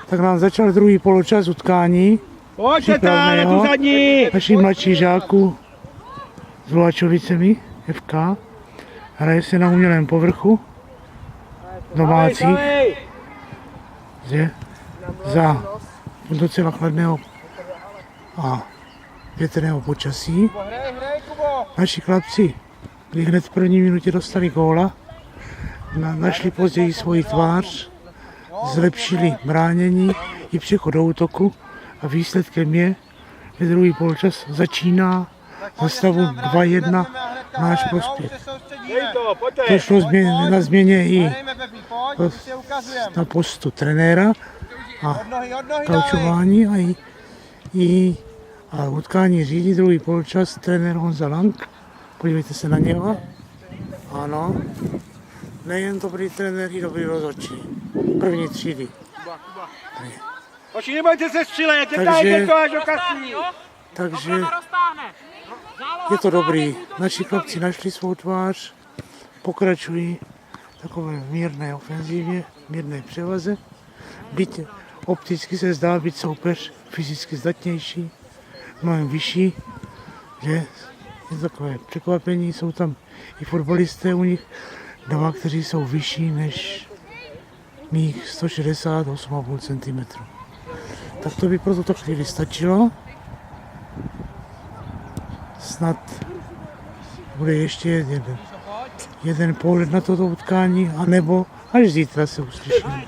Tak nám začal druhý poločas utkání. Pojďte tam na tu zadní! Našich mladších žáků s Luhačovicemi, FK. Hraje se na umělém povrchu. Domácích. Že za docela chladného a větrného počasí. Naši chlapci, kdy hned v první minutě dostali góla, našli později svoji tvář, zlepšili bránění i přechod do útoku a výsledkem je, že druhý poločas začíná za stavu 2-1 náš prospěch. Došlo na změně i na postu trenéra a kaučování a utkání řídí druhý poločas trenér Honza Lang. Podívejte se na něho. Ano, nejen dobrý trenér, i dobrý rozhodčí. První třídy. Oči, nebojte se střílet, dejte to až do kasí. Takže je to dobrý. Naši chlapci našli svou tvář, pokračují v takové mírné ofenzivě, mírné převaze. Byť opticky se zdá být soupeř fyzicky zdatnější, mnohem vyšší, že je takové překvapení. Jsou tam i fotbalisté u nich, dva, kteří jsou vyšší než mých 168,5 cm. Tak to by pro tuto chvíli stačilo. Snad bude ještě jeden pohled na toto utkání, anebo až zítra se uslyšíme.